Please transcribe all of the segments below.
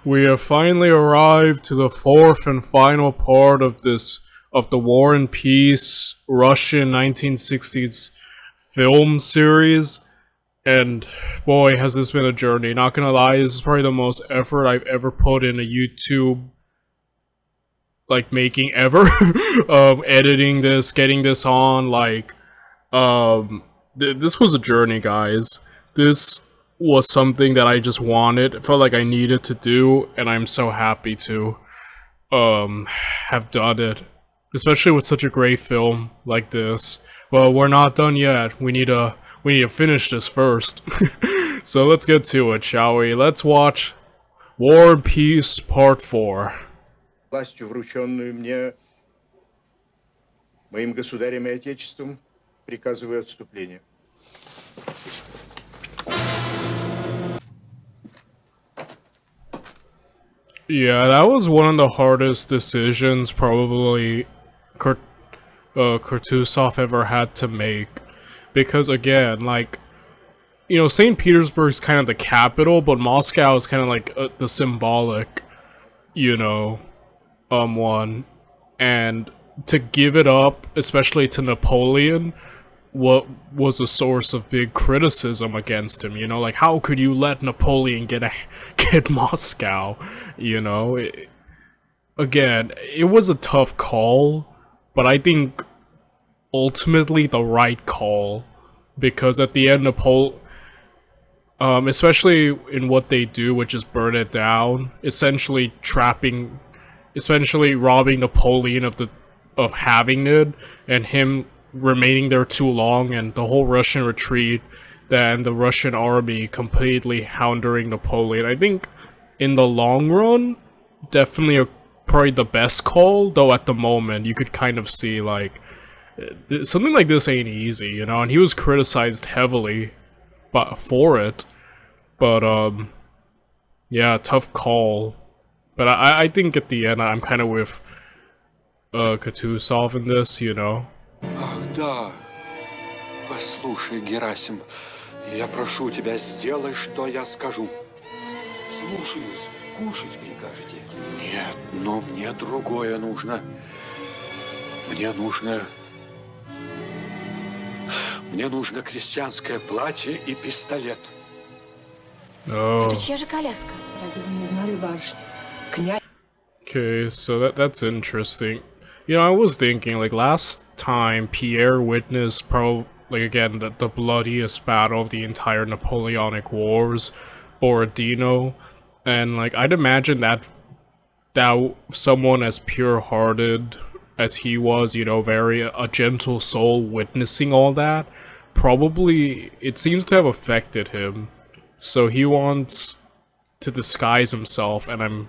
We have finally arrived to the fourth and final part of the War and Peace Russian 1960s film series. And boy, has this been a journey. Not gonna lie, this is probably the most effort I've ever put in a YouTube making ever. Editing this, getting this on, this was a journey, guys. This was something that I just wanted. It felt like I needed to do, and I'm so happy to have done it. Especially with such a great film like this. Well, we're not done yet. We need to finish this first. So let's get to it, shall we? Let's watch War and Peace Part 4. Властью, врученную мне моим государем и отечеством, приказываю отступление. Yeah, that was one of the hardest decisions probably Kutuzov ever had to make. Because again, St. Petersburg's kind of the capital, but Moscow is kind of the symbolic, one. And to give it up, especially to Napoleon, what was a source of big criticism against him, how could you let Napoleon get Moscow, again, it was a tough call, but I think ultimately the right call, because at the end especially in what they do, which is burn it down, essentially robbing Napoleon of having it, and him remaining there too long, and the whole Russian retreat, then the Russian army completely hounding Napoleon. I think in the long run, definitely probably the best call, though at the moment you could kind of see something like this ain't easy, and he was criticized heavily for it, but yeah, tough call. But I think at the end I'm kind of with Kutuzov in this, Ах, да. Послушай, Герасим, я прошу тебя, сделай, что я скажу. Слушаюсь. Кушать прикажете? Нет, но мне другое нужно. Мне нужно крестьянское платье и пистолет. Oh. Это чья же коляска? Разве вы не знали, барышня? Князь... Okay, so that's interesting. I was thinking, last time, Pierre witnessed again, the bloodiest battle of the entire Napoleonic Wars, Borodino, and, I'd imagine that someone as pure-hearted as he was, very a gentle soul witnessing all that, probably, it seems to have affected him. So he wants to disguise himself, and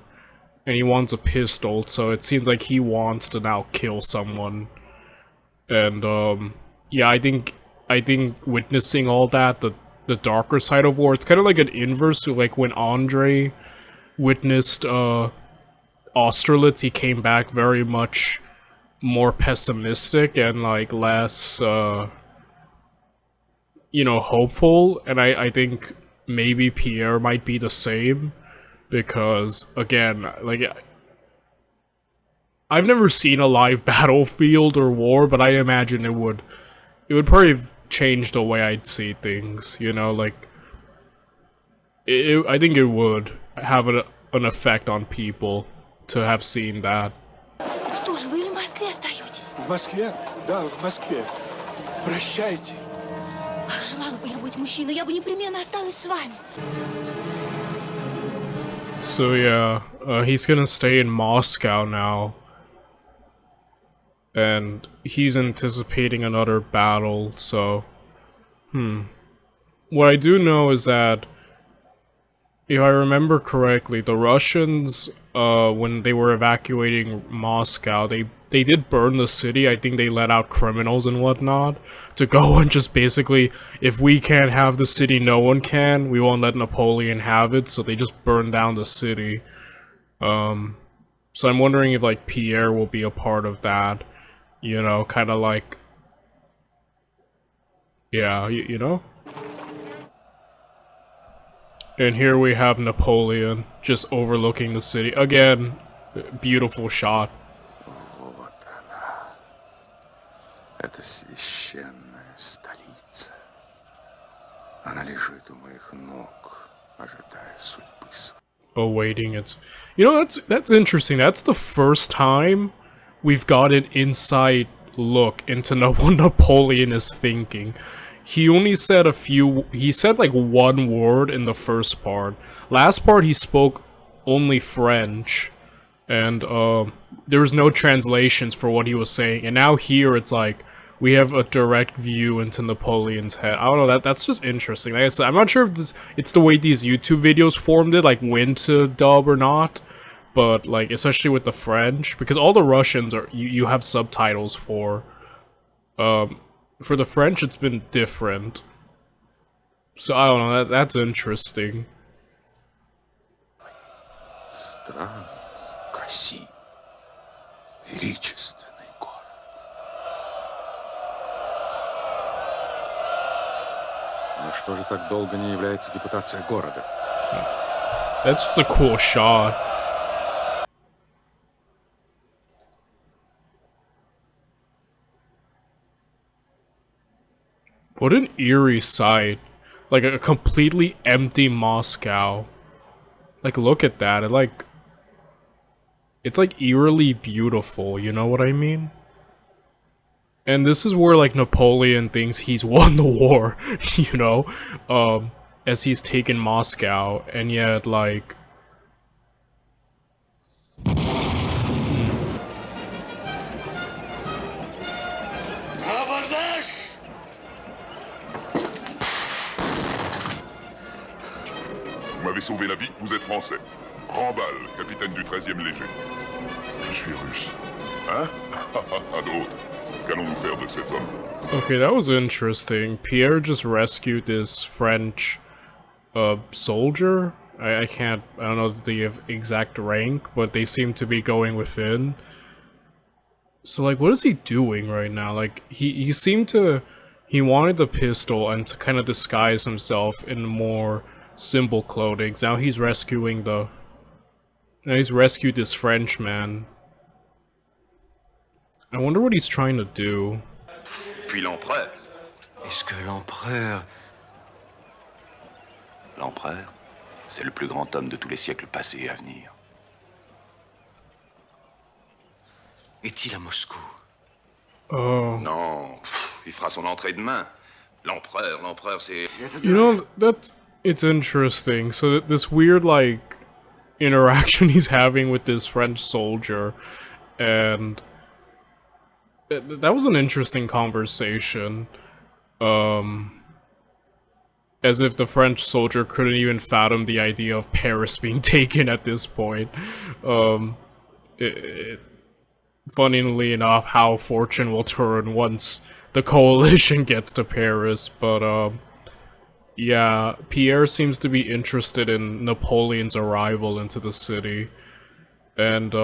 he wants a pistol, so it seems like he wants to now kill someone. And, yeah, I think witnessing all that, the darker side of war, it's kind of like an inverse to, when Andre witnessed, Austerlitz, he came back very much more pessimistic and, less, hopeful, and I think maybe Pierre might be the same. Because, again, I've never seen a live battlefield or war, but I imagine it would probably change the way I'd see things, I think it would have an effect on people to have seen that. Что же, вы и в Москве остаетесь? В Москве? Да, в Москве. Прощайте. Желала бы я быть мужчиной, я бы непременно осталась с вами. So yeah, he's gonna stay in Moscow now. And he's anticipating another battle, so... What I do know is that, if I remember correctly, the Russians, when they were evacuating Moscow, they did burn the city. I think they let out criminals and whatnot to go and just basically, if we can't have the city, no one can. We won't let Napoleon have it, so they just burned down the city. So I'm wondering if, Pierre will be a part of that. Kind of yeah, And here we have Napoleon just overlooking the city. Again, beautiful shot. Вот она. Это священная столица. Она лежит у моих ног, ожидая судьбы своей. Awaiting it. You know, that's interesting. That's the first time we've got an inside look into what Napoleon is thinking. He only said he said like one word in the first part. Last part he spoke only French, and there was no translations for what he was saying. And now here it's like we have a direct view into Napoleon's head. I don't know, that's just interesting. Like I said, I'm not sure if it's the way these YouTube videos formed it, like when to dub or not. But like, especially with the French, because all the Russians are you have subtitles for. For the French, it's been different. So I don't know. That's interesting. Странный, красивый, величественный город. Но что же так долго не является депутация города? That's just a cool shot. What an eerie sight. Like a completely empty Moscow. Like, look at that. It's like eerily beautiful, you know what I mean? And this is where like Napoleon thinks he's won the war, you know? As he's taken Moscow, and yet like Vous m'avez sauvé la vie, vous êtes français. Rambal, capitaine du 13e léger. Je suis russe. Hein? D'autres. Qu'allons-nous faire de cet homme? okay, that was interesting. Pierre just rescued this French soldier. I don't know the exact rank, but they seem to be going within. So like, what is he doing right now? Like, he seemed to, he wanted the pistol and to kind of disguise himself in more simple clothing. Now he's rescuing now he's rescued this Frenchman. I wonder what he's trying to do. Puis l'empereur. Est-ce que l'empereur... L'empereur, c'est le plus grand homme de tous les siècles passés et à venir. Est-il à Moscou? Oh. Non, il fera son entrée demain. L'empereur, c'est... You know, it's interesting. So this weird, like, interaction he's having with this French soldier, and that was an interesting conversation. As if the French soldier couldn't even fathom the idea of Paris being taken at this point. Funnily enough, how fortune will turn once the coalition gets to Paris, but yeah, Pierre seems to be interested in Napoleon's arrival into the city, and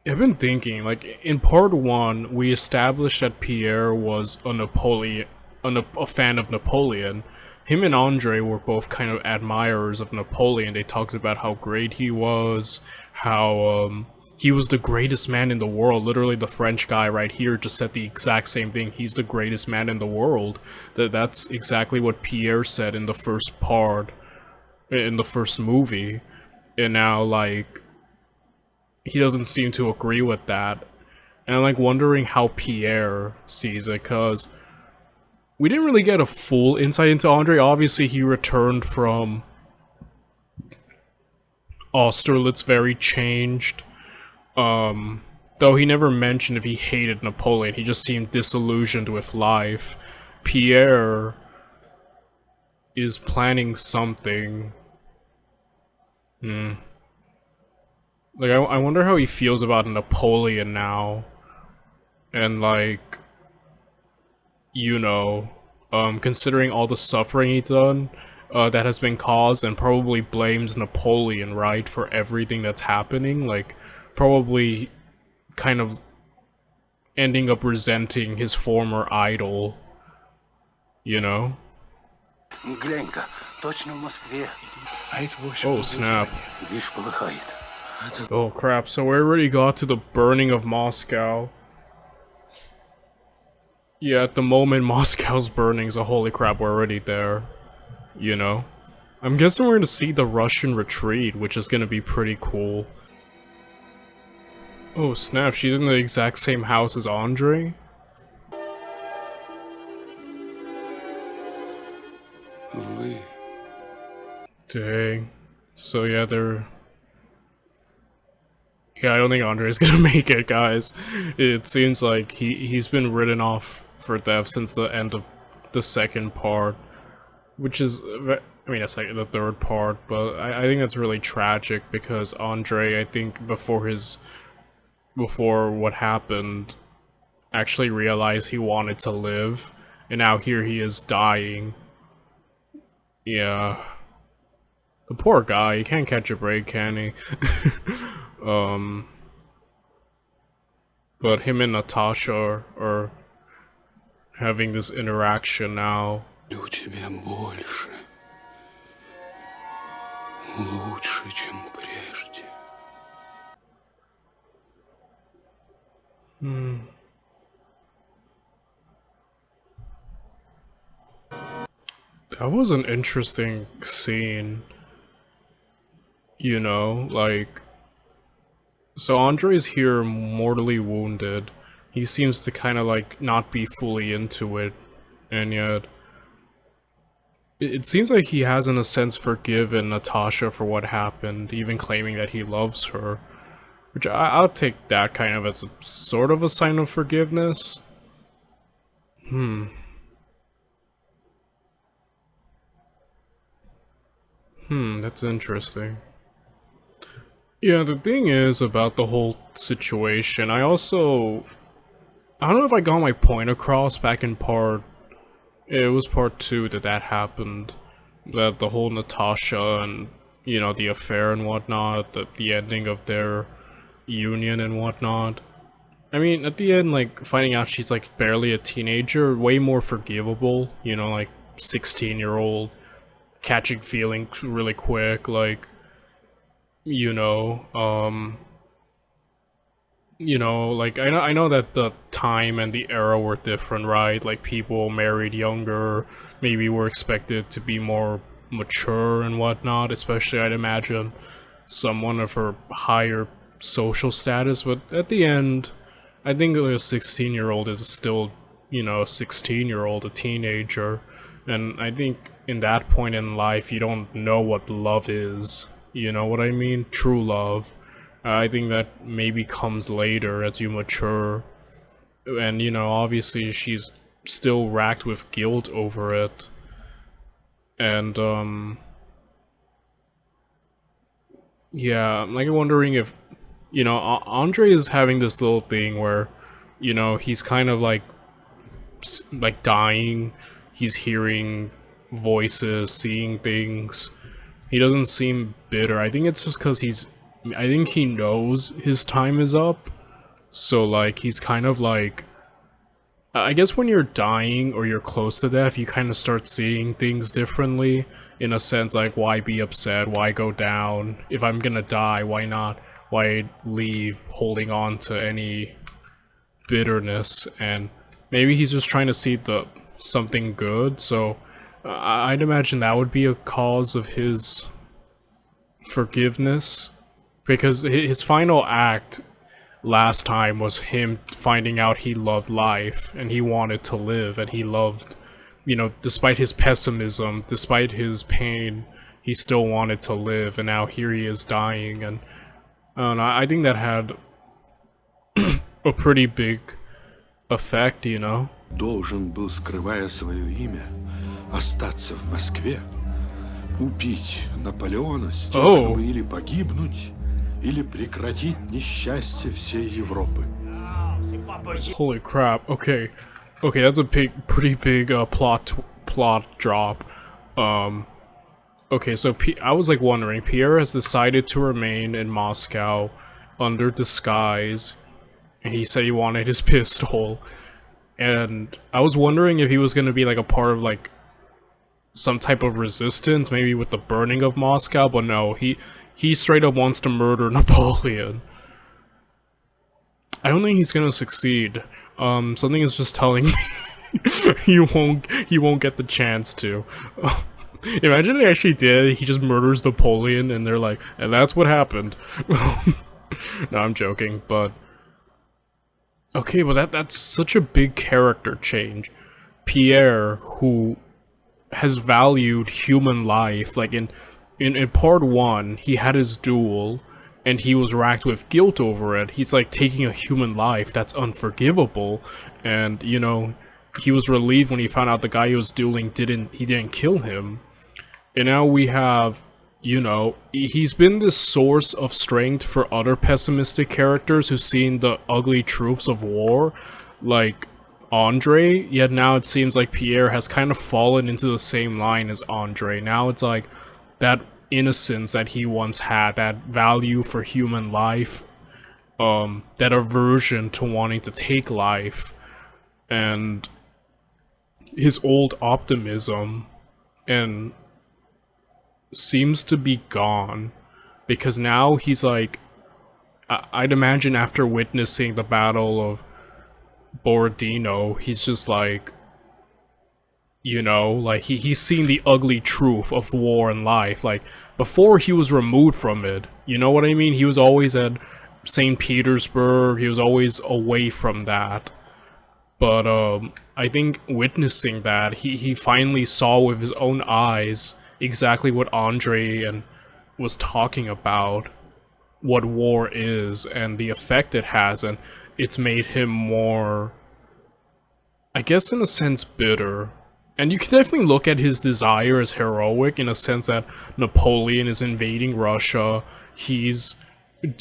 I've been thinking, like, in part 1, we established that Pierre was a fan of Napoleon. Him and Andre were both kind of admirers of Napoleon. They talked about how great he was, how he was the greatest man in the world. Literally, the French guy right here just said the exact same thing. He's the greatest man in the world. That's exactly what Pierre said in the first part, in the first movie. And now, like, he doesn't seem to agree with that. And I'm, like, wondering how Pierre sees it, because we didn't really get a full insight into Andre. Obviously, he returned from Austerlitz very changed. Though he never mentioned if he hated Napoleon. He just seemed disillusioned with life. Pierre is planning something. Like, I wonder how he feels about Napoleon now. And, like, you know, considering all the suffering he's done, that has been caused, and probably blames Napoleon, right, for everything that's happening, like, probably kind of ending up resenting his former idol, you know? Глянь-ка, точно в Москве. А это вовсе Oh snap. Видишь, полыхает. Oh crap, so we already got to the burning of Moscow. Yeah, at the moment Moscow's burning, so holy crap, we're already there. You know? I'm guessing we're gonna see the Russian retreat, which is gonna be pretty cool. Oh snap, she's in the exact same house as Andre? Вы... Dang. So yeah, they're... Yeah, I don't think Andre's gonna make it, guys. It seems like he's been written off for death since the end of the second part. Which is... I mean, the third part, but I think that's really tragic because Andre, I think, before what happened, actually realized he wanted to live, and now here he is dying. Yeah. The poor guy, he can't catch a break, can he? But him and Natasha are having this interaction now. Люблю тебя больше. Лучше, чем прежде. That was an interesting scene. You know, like... So Andre's here mortally wounded. He seems to kind of like not be fully into it. And yet... It seems like he has in a sense forgiven Natasha for what happened, even claiming that he loves her. Which I'll take that kind of as a sort of a sign of forgiveness. That's interesting. Yeah, the thing is about the whole situation, I don't know if I got my point across back in it was part 2 that happened. That the whole Natasha and, you know, the affair and whatnot, the ending of their union and whatnot. I mean, at the end, like, finding out she's, like, barely a teenager, way more forgivable, you know, like, 16-year-old, catching feelings really quick, like, you know, like, I know that the time and the era were different, right? Like, people married younger, maybe were expected to be more mature and whatnot, especially, I'd imagine, someone of her higher social status, but at the end, I think a 16-year-old is still, you know, a 16-year-old, a teenager, and I think in that point in life, you don't know what love is, you know what I mean? True love. I think that maybe comes later as you mature, and, you know, obviously she's still racked with guilt over it, and, yeah, I'm, like, wondering if, you know, Andre is having this little thing where, you know, he's kind of, like, dying, he's hearing voices, seeing things, he doesn't seem bitter. I think it's just because I think he knows his time is up, so, like, he's kind of, like, I guess when you're dying or you're close to death, you kind of start seeing things differently, in a sense, like, why be upset, why go down, if I'm gonna die, why not, why leave holding on to any bitterness, and maybe he's just trying to see something good, so I'd imagine that would be a cause of his forgiveness, because his final act last time was him finding out he loved life, and he wanted to live, and he loved, you know, despite his pessimism, despite his pain, he still wanted to live, and now here he is dying, and I don't know, I think that had a pretty big effect, you know? Должен был, скрывая свое имя, остаться в Москве, убить Наполеона с тем, чтобы или погибнуть, или прекратить несчастье всей Европы. Holy crap, okay, that's a pretty big plot drop. Okay, so I was like wondering, Pierre has decided to remain in Moscow under disguise, and he said he wanted his pistol, and I was wondering if he was gonna be like a part of like some type of resistance, maybe with the burning of Moscow, but no, he straight up wants to murder Napoleon. I don't think he's gonna succeed. Something is just telling me he won't get the chance to. Imagine they actually did, he just murders Napoleon and they're like, and that's what happened. No, I'm joking, but okay, but that's such a big character change. Pierre, who has valued human life, like in part 1, he had his duel, and he was racked with guilt over it. He's like taking a human life that's unforgivable, and you know, he was relieved when he found out the guy he was dueling didn't kill him. And now we have, you know, he's been this source of strength for other pessimistic characters who've seen the ugly truths of war, like Andre, yet now it seems like Pierre has kind of fallen into the same line as Andre. Now it's like that innocence that he once had, that value for human life, that aversion to wanting to take life, and his old optimism, and seems to be gone, because now he's like, I'd imagine after witnessing the Battle of Borodino, he's just like, you know, like he's seen the ugly truth of war and life. Like, before he was removed from it, you know what I mean? He was always at St. Petersburg, he was always away from that. But I think witnessing that, he finally saw with his own eyes exactly what Andre and was talking about, what war is and the effect it has, and it's made him more, I guess in a sense, bitter. And you can definitely look at his desire as heroic in a sense that Napoleon is invading Russia, he's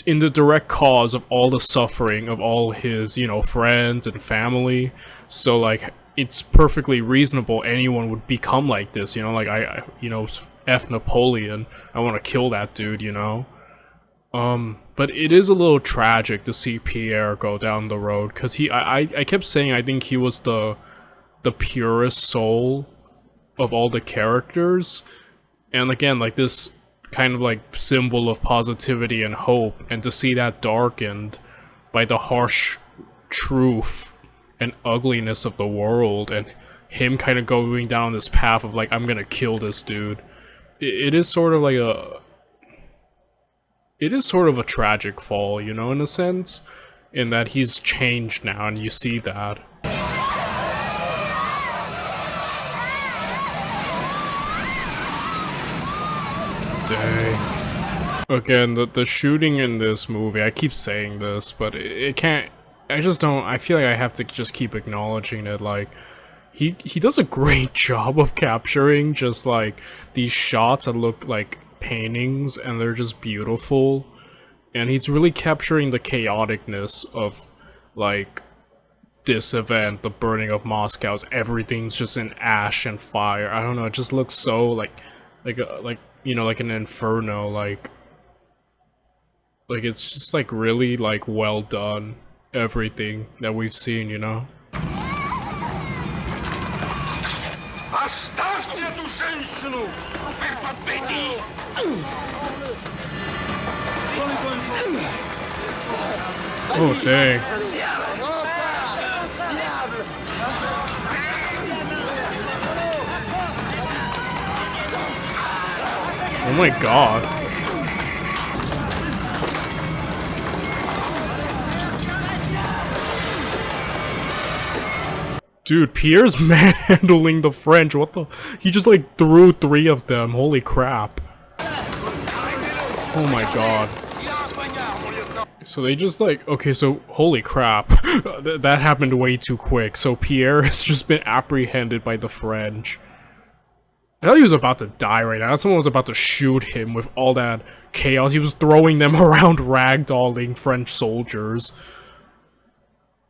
in the direct cause of all the suffering of all his, you know, friends and family, so like, it's perfectly reasonable anyone would become like this, you know, like, I you know, F Napoleon, I want to kill that dude, you know? But it is a little tragic to see Pierre go down the road, because I kept saying I think he was the purest soul of all the characters, and again, like, this kind of like symbol of positivity and hope, and to see that darkened by the harsh truth and ugliness of the world, and him kind of going down this path of like, I'm gonna kill this dude. It is sort of like it is sort of a tragic fall, you know, in a sense, in that he's changed now, and you see that. Dang. Again, the shooting in this movie, I keep saying this, but it can't, I just don't, I feel like I have to just keep acknowledging it, like, he does a great job of capturing just, like, these shots that look like paintings, and they're just beautiful, and he's really capturing the chaoticness of, like, this event, the burning of Moscow. Everything's just in ash and fire. I don't know, it just looks so, like, you know, like an inferno, like, it's just, like, really, like, well done, everything that we've seen, you know? Оставьте эту женщину! Вы подбитесь! Oh, dang. Oh my god. Dude, Pierre's manhandling the French. What the? He just like threw 3 of them. Holy crap. Oh my god. So they just like, okay, so holy crap. That happened way too quick. So Pierre has just been apprehended by the French. I thought he was about to die right now. Someone was about to shoot him with all that chaos. He was throwing them around, ragdolling French soldiers.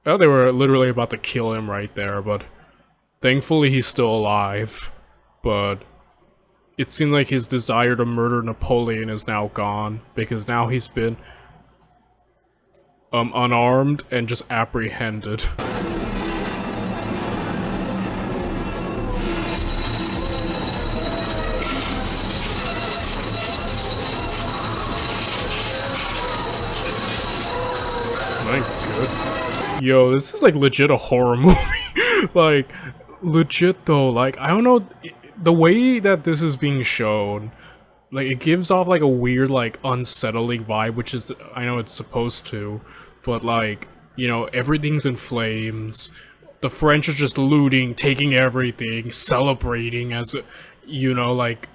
I thought they were literally about to kill him right there, but thankfully he's still alive. But it seemed like his desire to murder Napoleon is now gone, because now he's been unarmed and just apprehended. good. Yo, this is like legit a horror movie. Like, legit though, like, I don't know, the way that this is being shown, like, it gives off like a weird, like, unsettling vibe, which is, I know it's supposed to, but like, you know, everything's in flames, the French are just looting, taking everything, celebrating as, you know, like,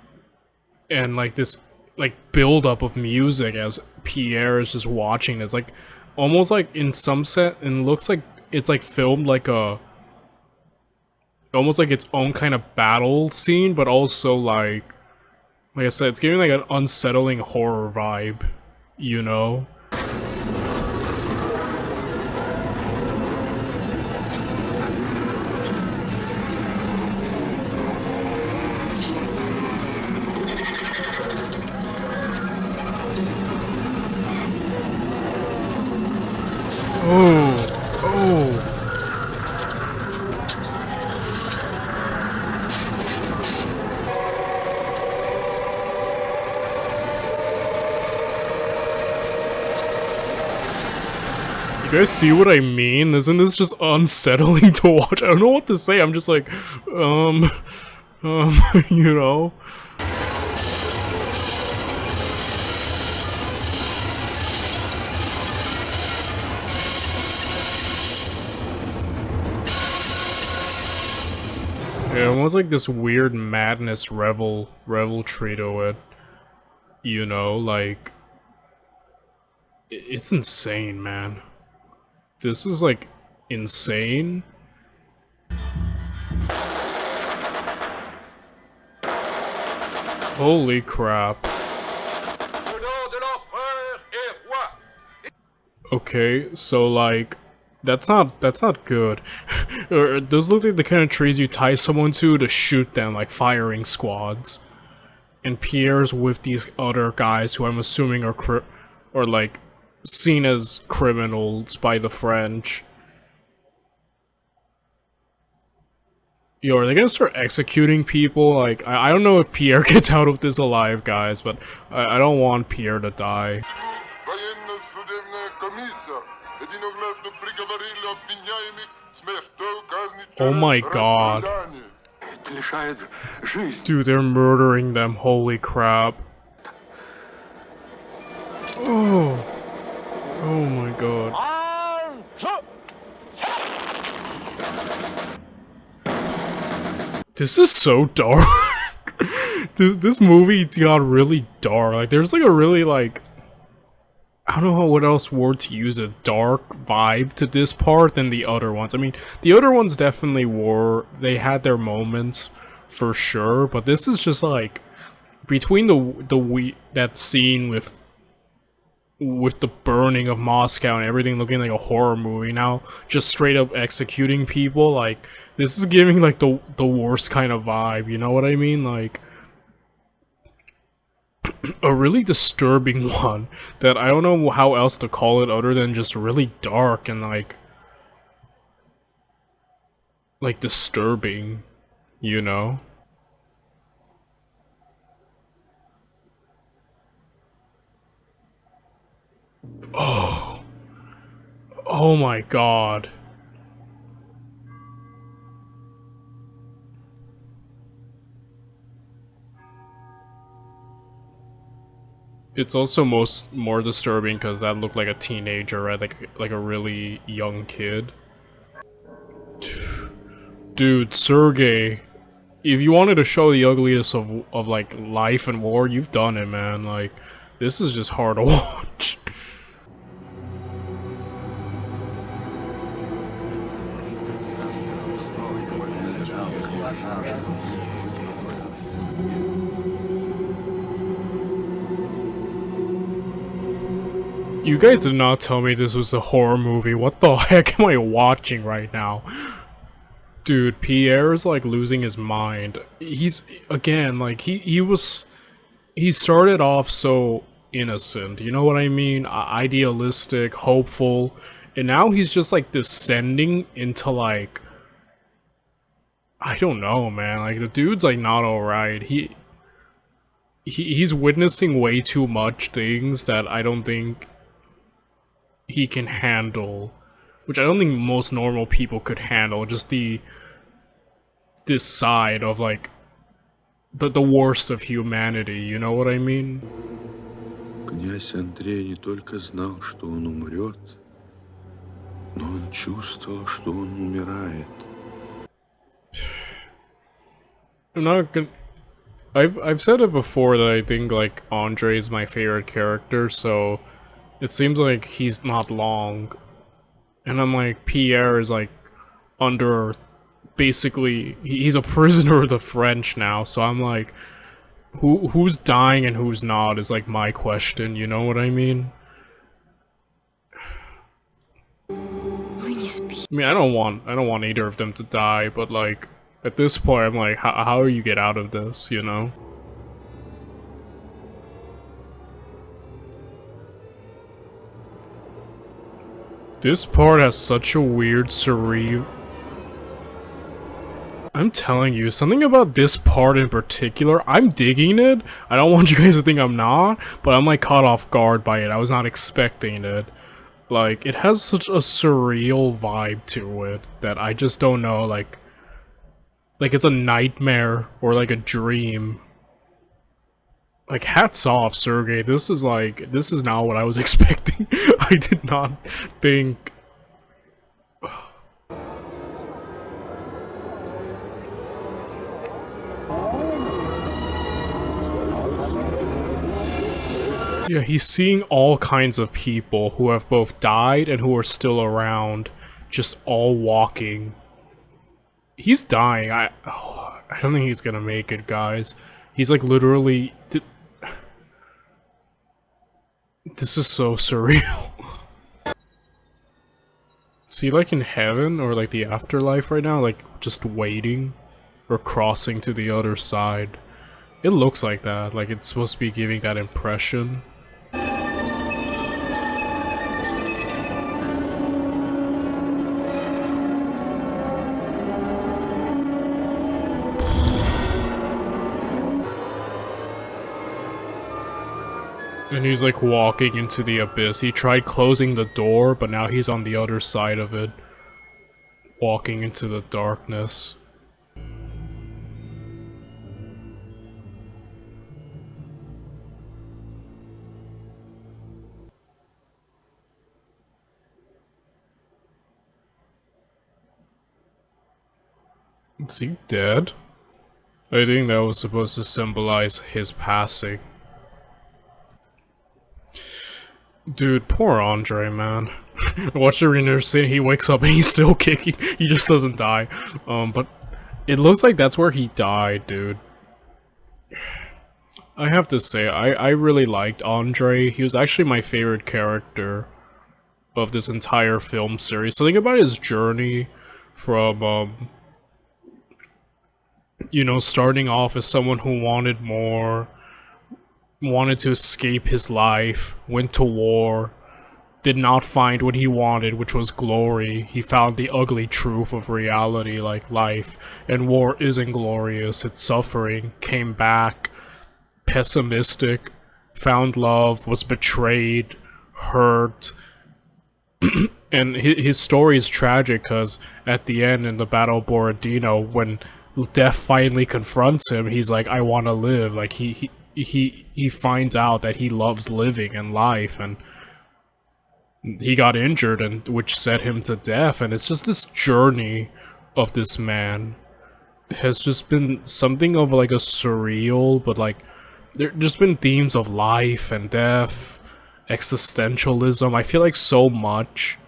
and like this, like, build-up of music as Pierre is just watching this, like, almost like in some set, and looks like it's like filmed like a, almost like its own kind of battle scene, but also like I said, it's giving like an unsettling horror vibe, you know? Oh, oh. You guys see what I mean? Isn't this just unsettling to watch? I don't know what to say. I'm just like, you know? Yeah, almost like this weird madness revelry to it. You know, like, it's insane, man. This is like insane. Holy crap. Okay, so like, that's not good. Those look like the kind of trees you tie someone to shoot them, like firing squads. And Pierre's with these other guys who I'm assuming are like seen as criminals by the French. Yo, are they gonna start executing people? Like, I don't know if Pierre gets out of this alive, guys, but I don't want Pierre to die. Oh my god. Dude, they're murdering them, holy crap. Oh. Oh my god. This is so dark. this movie got really dark. Like, there's like a really like, I don't know what else word to use, a dark vibe to this part than the other ones. I mean, the other ones definitely they had their moments for sure, but this is just like, between that scene with the burning of Moscow and everything looking like a horror movie, now just straight up executing people, like, this is giving like the worst kind of vibe, you know what I mean? Like, a really disturbing one that I don't know how else to call it other than just really dark and like disturbing, you know? Oh. Oh my god. It's also more disturbing because that looked like a teenager, right? Like a really young kid. Dude, Sergey, if you wanted to show the ugliness of like life and war, you've done it, man. Like, this is just hard to watch. You guys did not tell me this was a horror movie. What the heck am I watching right now? Dude, Pierre is like losing his mind. He's, again, like, he started off so innocent, you know what I mean? Idealistic, hopeful, and now he's just like descending into like, I don't know, man. Like, the dude's like not alright. He's witnessing way too much things that I don't think he can handle. which I don't think most normal people could handle. Just this side of like the worst of humanity, you know what I mean? Князь Андрей не только знал, что он умрет, но он чувствовал, что он умирает. I'm not gonna. I've said it before that I think like Andre is my favorite character, so it seems like he's not long, and I'm like Pierre is like under, basically he's a prisoner of the French now, so I'm like, who's dying and who's not is like my question, you know what I mean? I mean, I don't want either of them to die, but like at this point I'm like, how do you get out of this, you know? This part has such a weird surreal. I'm telling you, something about this part in particular, I'm digging it. I don't want you guys to think I'm not, but I'm like caught off guard by it. I was not expecting it. Like, it has such a surreal vibe to it that I just don't know, like it's a nightmare or like a dream. Like, hats off, Sergey. This is not what I was expecting. I did not think. Yeah, he's seeing all kinds of people who have both died and who are still around, just all walking. He's dying. I don't think he's gonna make it, guys. He's like literally. This is so surreal. Is he like in heaven or like the afterlife right now? Like just waiting or crossing to the other side? It looks like that. Like it's supposed to be giving that impression. And he's like walking into the abyss. He tried closing the door, but now he's on the other side of it. Walking into the darkness. Is he dead? I think that was supposed to symbolize his passing. Dude, poor Andre, man. Watch the renner scene, he wakes up and he's still kicking. He just doesn't die. But it looks like that's where he died, dude. I have to say, I really liked Andre. He was actually my favorite character of this entire film series. Something about his journey from, you know, starting off as someone who wanted more, wanted to escape his life, went to war, did not find what he wanted, which was glory. He found the ugly truth of reality, like life, and war isn't glorious, it's suffering. Came back, pessimistic, found love, was betrayed, hurt, and his story is tragic because at the end in the Battle of Borodino, when death finally confronts him, he's like, I want to live. Like he finds out that he loves living and life, and he got injured, and which sent him to death. And it's just this journey of this man has just been something of like a surreal, but like there's just been themes of life and death, existentialism. I feel like so much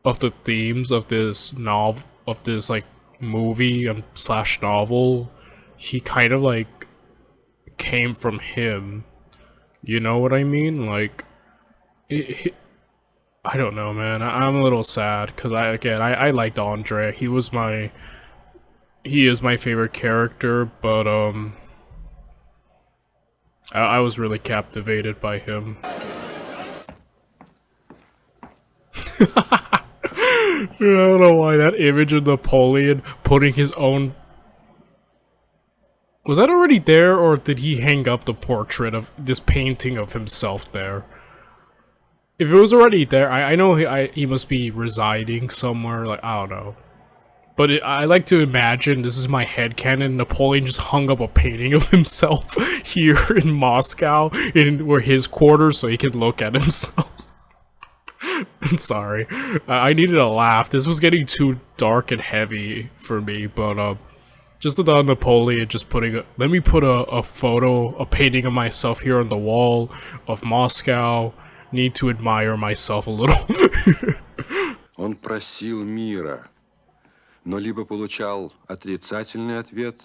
of the themes of this novel, of this like movie slash novel, he kind of like came from him. You know what I mean? Like, I don't know, man. I'm a little sad because I liked Andre. He is my favorite character, but I was really captivated by him. I don't know why that image of Napoleon putting his own... Was that already there, or did he hang up the portrait of this painting of himself there? If it was already there, I know he must be residing somewhere, like, I don't know. But I like to imagine, this is my headcanon, Napoleon just hung up a painting of himself here in Moscow, in where his quarters, so he can look at himself. I'm sorry. I needed a laugh. This was getting too dark and heavy for me, but just the thought of Napoleon just putting let me put a photo, a painting of myself here on the wall of Moscow. Need to admire myself a little. Он просил мира, но либо получал отрицательный ответ,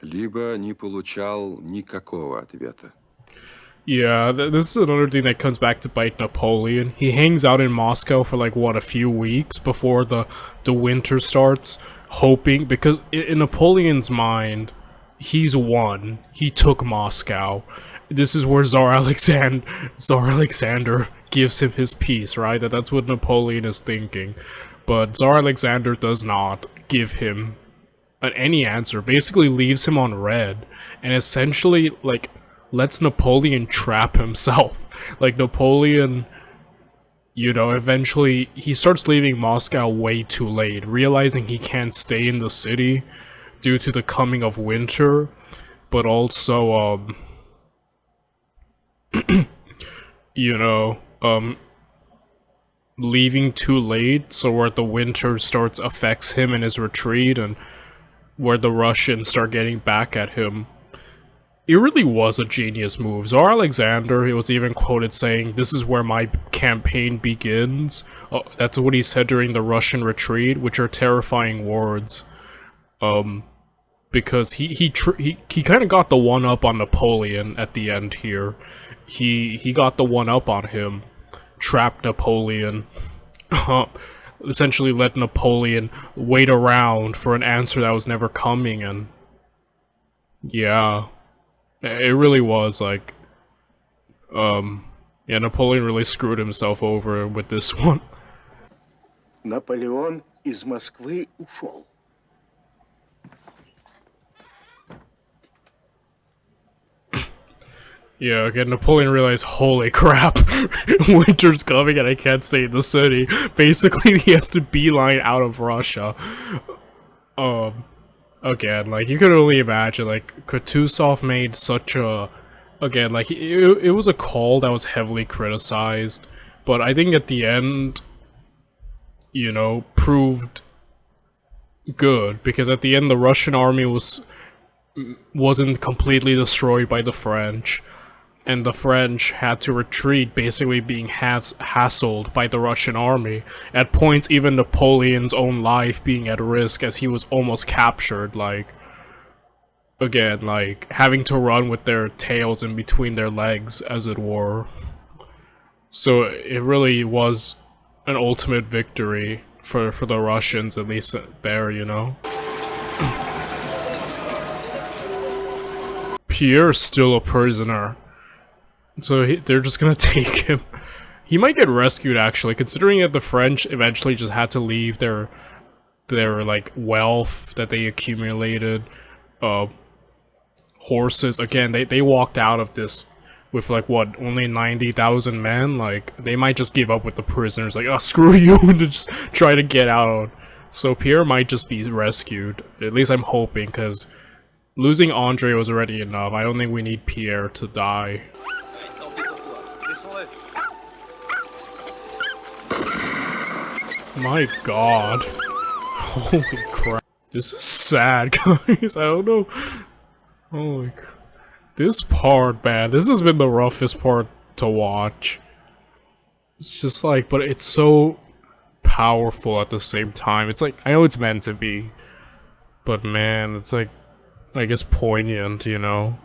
либо не получал никакого ответа. Yeah, this is another thing that comes back to bite Napoleon. He hangs out in Moscow for like, what, a few weeks before the winter starts, hoping, because in Napoleon's mind, he's won. He took Moscow. This is where Tsar Alexander gives him his peace, right? That's what Napoleon is thinking. But Tsar Alexander does not give him any answer, basically leaves him on red, and essentially, like, lets Napoleon trap himself. Like, Napoleon, you know, eventually, he starts leaving Moscow way too late, realizing he can't stay in the city due to the coming of winter, but also, you know, leaving too late, so where the winter starts affects him in his retreat, and where the Russians start getting back at him. It really was a genius move. Tsar Alexander, he was even quoted saying, "This is where my campaign begins." That's what he said during the Russian retreat, which are terrifying words. Because he kind of got the one up on Napoleon at the end here. He got the one up on him, trapped Napoleon, essentially let Napoleon wait around for an answer that was never coming, and yeah. It really was, like, yeah, Napoleon really screwed himself over with this one. Наполеон из Москвы ушел. Yeah, again, Napoleon realized, holy crap, winter's coming and I can't stay in the city. Basically, he has to beeline out of Russia. Again, like, you could only imagine, like, Kutuzov made such a... Again, like, it was a call that was heavily criticized, but I think at the end, you know, proved good, because at the end the Russian army wasn't completely destroyed by the French, and the French had to retreat, basically being hassled by the Russian army. At points, even Napoleon's own life being at risk, as he was almost captured, like, again, like, having to run with their tails in between their legs, as it were. So it really was an ultimate victory for the Russians, at least there, you know? Pierre's still a prisoner. So they're just gonna take him. He might get rescued, actually, considering that the French eventually just had to leave their like, wealth that they accumulated. Horses, again, they walked out of this with, like, what, only 90,000 men? Like, they might just give up with the prisoners, like, oh, screw you, and just try to get out. So Pierre might just be rescued. At least I'm hoping, because losing Andre was already enough. I don't think we need Pierre to die. My god. Holy crap. This is sad, guys. I don't know. Holy crap. This part, man. This has been the roughest part to watch. It's just like, but it's so powerful at the same time. It's like, I know it's meant to be, but man, it's like, I guess poignant, you know?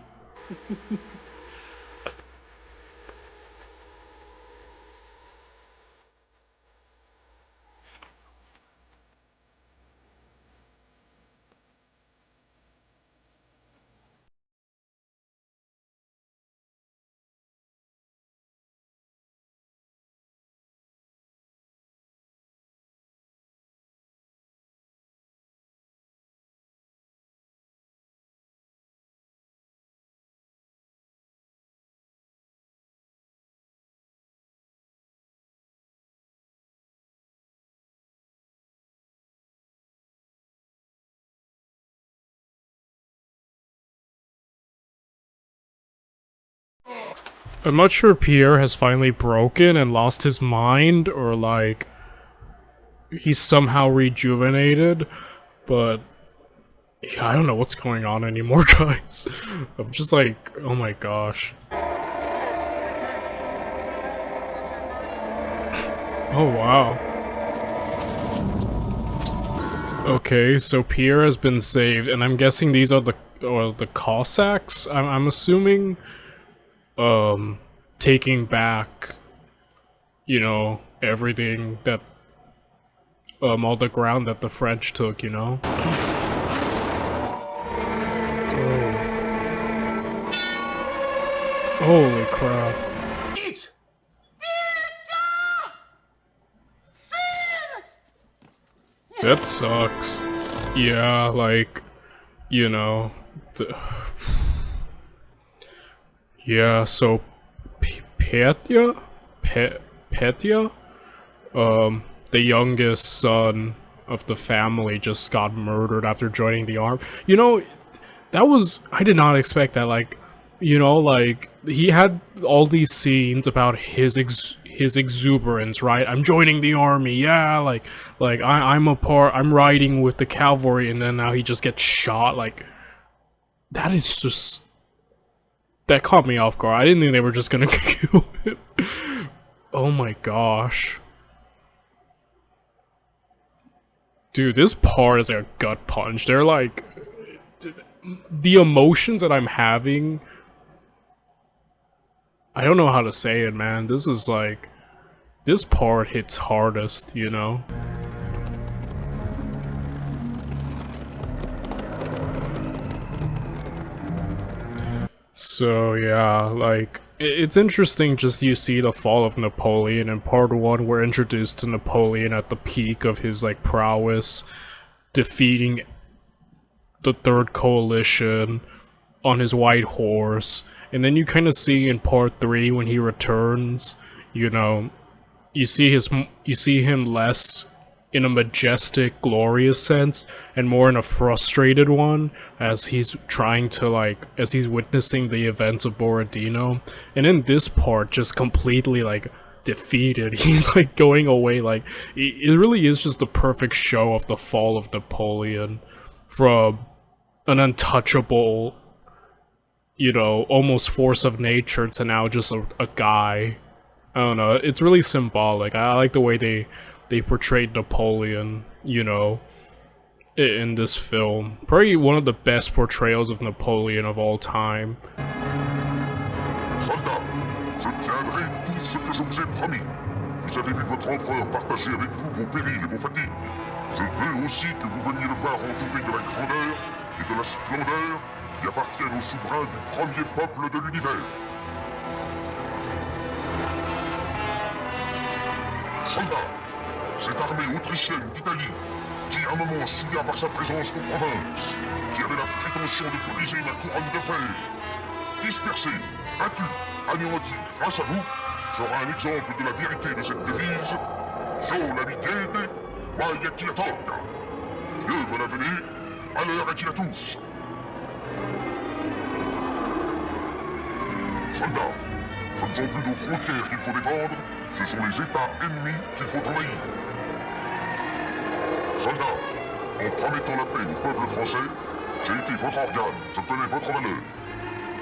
I'm not sure Pierre has finally broken and lost his mind, or like he's somehow rejuvenated, but yeah, I don't know what's going on anymore, guys. I'm just like, oh my gosh. Oh wow. Okay, so Pierre has been saved, and I'm guessing these are the Cossacks. I'm assuming, taking back, you know, everything that, all the ground that the French took, you know. Oh. Holy crap. That sucks. Yeah, like, you know, yeah, so Petya, the youngest son of the family, just got murdered after joining the army. You know, that was, I did not expect that. Like, you know, like, he had all these scenes about his exuberance, right? I'm joining the army, yeah, like I'm riding with the cavalry, and then now he just gets shot. Like, that is just, that caught me off guard. I didn't think they were just gonna kill him. Oh my gosh. Dude, this part is like a gut punch. They're like, the emotions that I'm having, I don't know how to say it, man. This is like, this part hits hardest, you know? So yeah, like, it's interesting just you see the fall of Napoleon. In part 1, we're introduced to Napoleon at the peak of his, like, prowess, defeating the Third Coalition on his white horse. And then you kind of see in part 3 when he returns, you know, you see him less in a majestic, glorious sense, and more in a frustrated one, as he's trying to, like, as he's witnessing the events of Borodino. And in this part, just completely, like, defeated. He's, like, going away. Like, it really is just the perfect show of the fall of Napoleon, from an untouchable, you know, almost force of nature to now just a guy. I don't know, it's really symbolic. I like the way they portrayed Napoleon, you know, in this film. Probably one of the best portrayals of Napoleon of all time. Soldats, je tiendrai tout ce que je vous ai promis. Vous avez vu votre empereur partager avec vous vos périls et vos fatigues. Je veux aussi que vous veniez le voir entouré de la grandeur et de la splendeur qui appartiennent aux souverains du premier peuple de l'univers. Soldats, cette armée autrichienne d'Italie, qui à un moment subia par sa présence nos provinces, qui avait la prétention de briser ma couronne de fer, dispersée, battue, anéantie grâce à vous, sera un exemple de la vérité de cette devise, Jo la vitiede, mai a chi la tocca. Dieu me l'a donné, malheur à qui la touche. Soldats, ce ne sont plus nos frontières qu'il faut défendre, ce sont les États ennemis qu'il faut envahir. Soldats, en promettant la paix au peuple français, j'ai été votre organe, je connais votre valeur.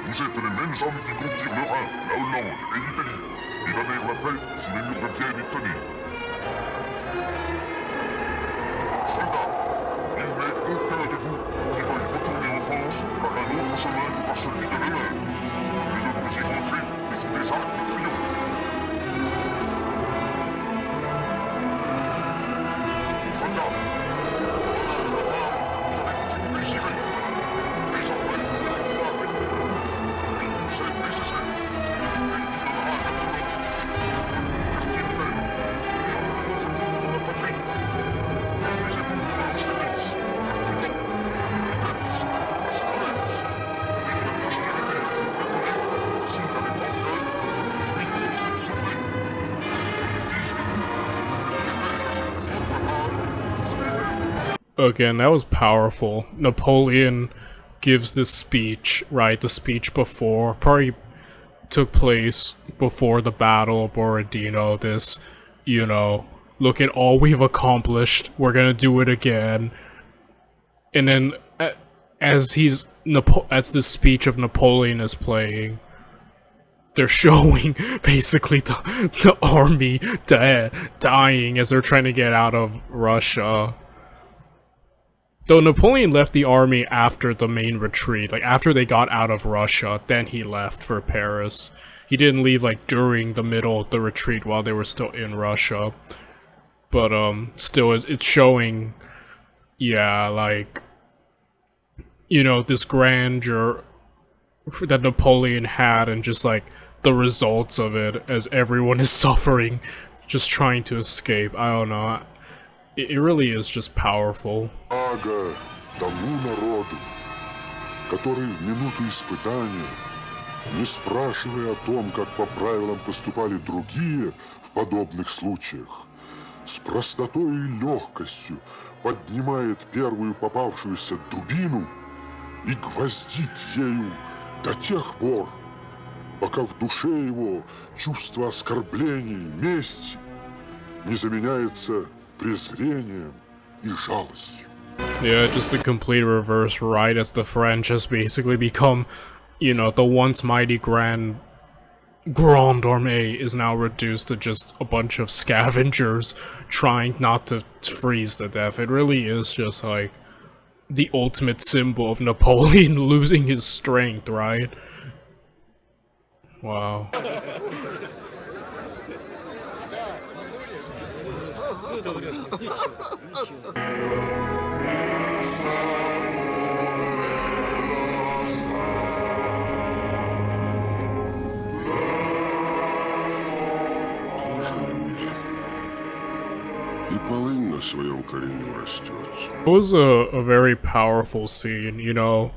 Vous êtes les mêmes hommes qui conquirent le Rhin, la Hollande et l'Italie, et donnèrent la paix sous les murs de Vienne et Tony. Soldats, il n'est aucun de vous qui veuille retourner en France par un autre chemin que par celui de l'honneur. Nous devons y rentrer sous des arcs de triomphe. Soldats, vous avez tout désiré. Désormais, vous allez pouvoir avec vous. C'est nécessaire. Et il donnera à tout le monde. Quartier de fer, et en vous de la patrie. Conduisez-vous à Austerlitz, à Putain, à Metz, à Smolensk, et de la postérité à vous rappeler, s'il n'avait pas cœur, oui, de cette journée. Again, that was powerful. Napoleon gives this speech, right? The speech before, probably took place before the Battle of Borodino. This, you know, look at all we've accomplished, we're gonna do it again. And then, as the speech of Napoleon is playing, they're showing basically the army dying as they're trying to get out of Russia. Though Napoleon left the army after the main retreat, like after they got out of Russia, then he left for Paris. He didn't leave like during the middle of the retreat while they were still in Russia. But still it's showing, yeah, like, you know, this grandeur that Napoleon had and just like the results of it as everyone is suffering, just trying to escape. I don't know. It really is just powerful. Ага тому народу, который в минуту испытания, не спрашивая о том, как по правилам поступали другие в подобных случаях, с простотой и легкостью поднимает первую попавшуюся дубину и гвоздит ею до тех пор, пока в душе его чувство оскорбления, мести не заменяется презрением и жалостью. Yeah, just the complete reverse, right? As the French has basically become, you know, the once mighty Grande Armée is now reduced to just a bunch of scavengers trying not to freeze to death. It really is just like the ultimate symbol of Napoleon losing his strength, right? Wow. И полынь на своем кореню растет. It was a very powerful scene, you know,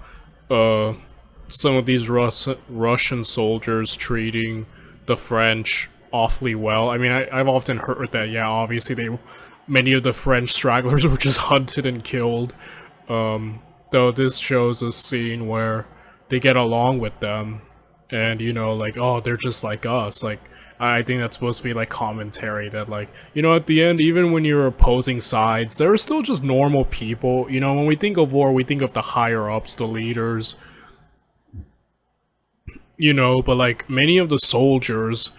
some of these Russian soldiers treating the French awfully well. I mean, I've often heard that, yeah, obviously many of the French stragglers were just hunted and killed, though this shows a scene where they get along with them, and, you know, like, oh, they're just like us, like, I think that's supposed to be like commentary that, like, you know, at the end, even when you're opposing sides, there are still just normal people. You know, when we think of war, we think of the higher ups, the leaders, you know, but like many of the soldiers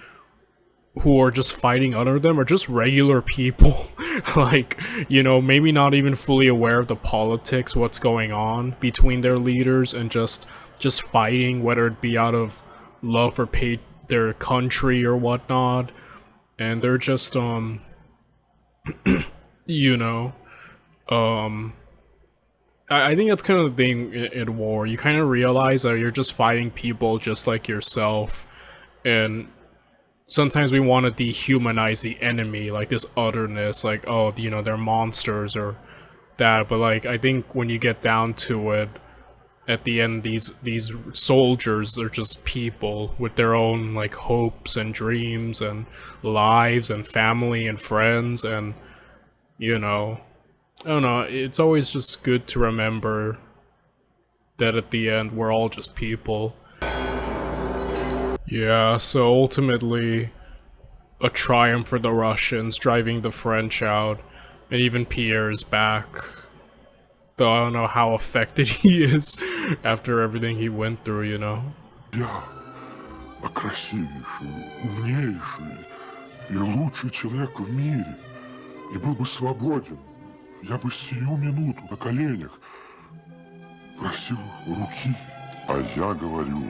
who are just fighting under them are just regular people. Like, you know, maybe not even fully aware of the politics, what's going on between their leaders, and just fighting, whether it be out of love for their country or whatnot, and they're just you know, I think that's kind of the thing in war. You kind of realize that you're just fighting people just like yourself, and sometimes we want to dehumanize the enemy, like this otherness, like, oh, you know, they're monsters or that, but like, I think when you get down to it, at the end, these soldiers are just people with their own, like, hopes and dreams and lives and family and friends, and, you know, I don't know, it's always just good to remember that at the end, we're all just people. Yeah, so ultimately, a triumph for the Russians, driving the French out, and even Pierre is back. Though I don't know how affected he is after everything he went through, you know. Я, красивейший, умнейший и лучший человек в мире, и был бы свободен, я бы сию минуту на коленях просил руки. А я говорю,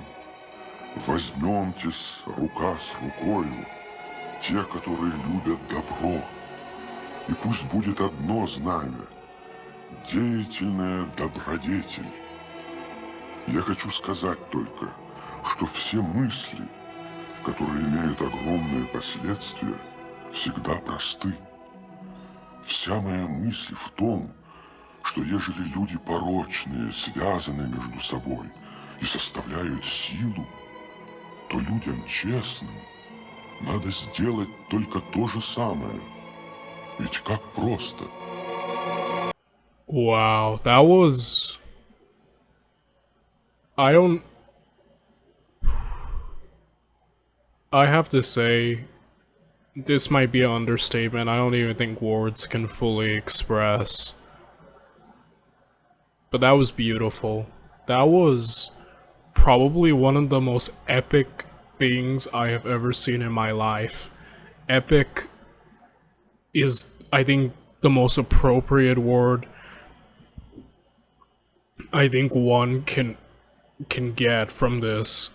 возьмемтесь рука с рукою, те, которые любят добро, и пусть будет одно знамя — деятельная добродетель. Я хочу сказать только, что все мысли, которые имеют огромные последствия, всегда просты. Вся моя мысль в том, что ежели люди порочные связаны между собой и составляют силу, то людям честным надо сделать только то же самое. Ведь как просто. Wow, that was... I have to say, this might be an understatement. I don't even think words can fully express. But that was beautiful. That was probably one of the most epic things I have ever seen in my life. Epic is, I think, the most appropriate word I think one can get from this.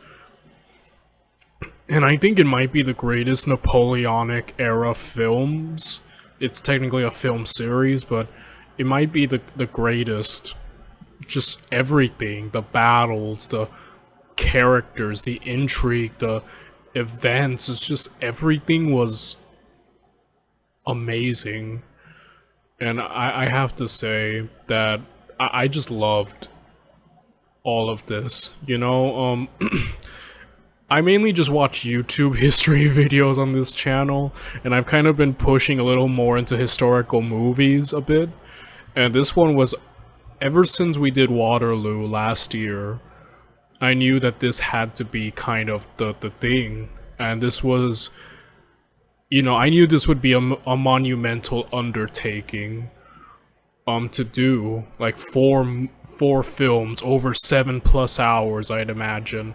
And I think it might be the greatest Napoleonic era films. It's technically a film series, but it might be the greatest. Just everything, the battles, the characters, the intrigue, the events, it's just everything was amazing. And I have to say that I just loved all of this, you know. I mainly just watch YouTube history videos on this channel, and I've kind of been pushing a little more into historical movies a bit, and this one was, ever since we did Waterloo last year, I knew that this had to be kind of the thing, and this was, you know, I knew this would be a monumental undertaking, to do, like four films, over 7+ hours, I'd imagine,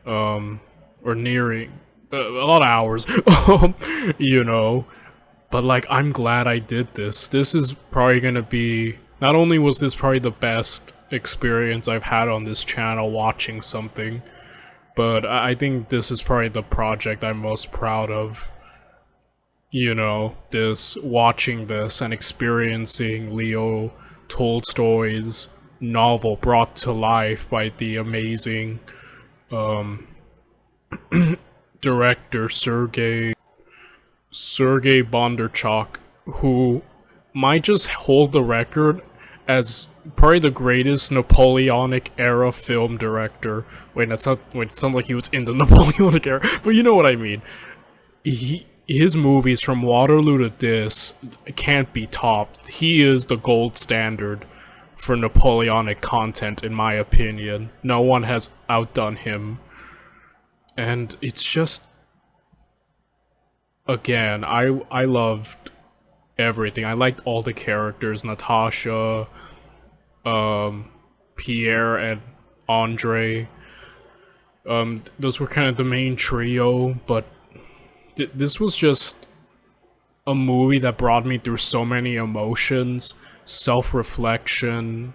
or nearing, a lot of hours, you know, but like, I'm glad I did this. This is probably gonna be, not only was this probably the best experience I've had on this channel watching something, but I think this is probably the project I'm most proud of. You know, watching this and experiencing Leo Tolstoy's novel brought to life by the amazing director Sergei Bondarchuk, who might just hold the record as probably the greatest Napoleonic era film director. Wait, it sounds like he was in the Napoleonic era, but you know what I mean. His movies from Waterloo to this can't be topped. He is the gold standard for Napoleonic content, in my opinion. No one has outdone him. And it's just, again, I loved everything. I liked all the characters, Natasha, Pierre, and Andre. Those were kind of the main trio, but this was just a movie that brought me through so many emotions, self-reflection,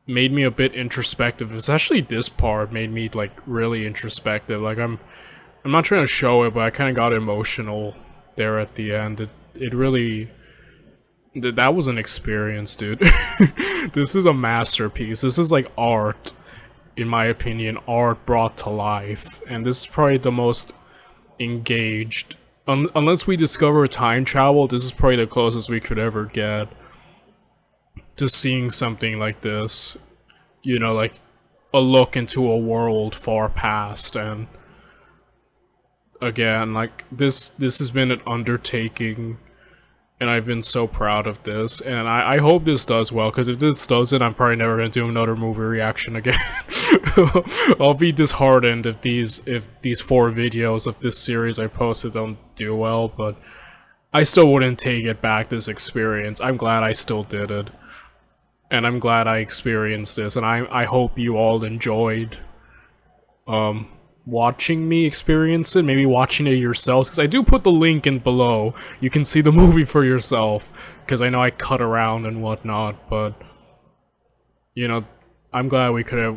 made me a bit introspective. Especially this part made me like really introspective. Like I'm not trying to show it, but I kind of got emotional there at the end. It really, that was an experience, dude. This is a masterpiece. This is like art. In my opinion, art brought to life, and this is probably the most engaged, unless we discover time travel, this is probably the closest we could ever get to seeing something like this, you know, like a look into a world far past. And again, like this has been an undertaking, and I've been so proud of this, and I hope this does well, because if this doesn't, I'm probably never gonna do another movie reaction again. I'll be disheartened if these 4 videos of this series I posted don't do well, but I still wouldn't take it back, this experience. I'm glad I still did it, and I'm glad I experienced this, and I hope you all enjoyed watching me experience it, maybe watching it yourselves, because I do put the link in below. You can see the movie for yourself, because I know I cut around and whatnot, but you know, I'm glad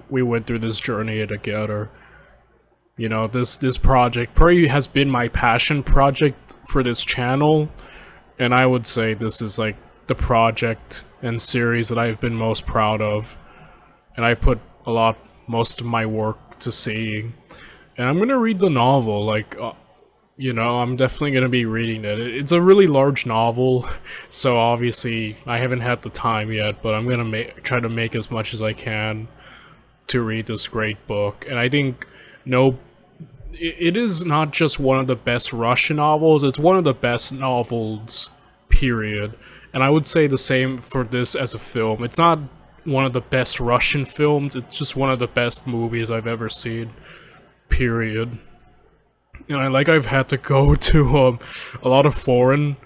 we went through this journey together. You know, this project probably has been my passion project for this channel, and I would say this is like the project and series that I've been most proud of, and I've put most of my work to seeing. And I'm gonna read the novel, like, you know, I'm definitely gonna be reading it. It's a really large novel, so obviously I haven't had the time yet, but I'm gonna try to make as much as I can to read this great book. And I think, it is not just one of the best Russian novels, it's one of the best novels, period. And I would say the same for this as a film. It's not one of the best Russian films, it's just one of the best movies I've ever seen. period. And I've had to go to a lot of foreign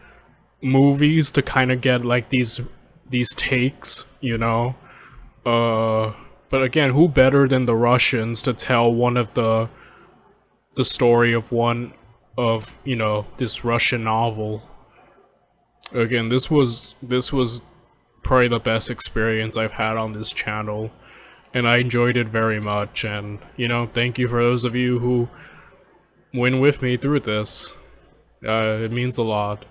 movies to kind of get like these takes, you know. But again, who better than the Russians to tell one of the story of one of, you know, this Russian novel. Again, this was probably the best experience I've had on this channel, and I enjoyed it very much. And, you know, thank you for those of you who went with me through this. It means a lot.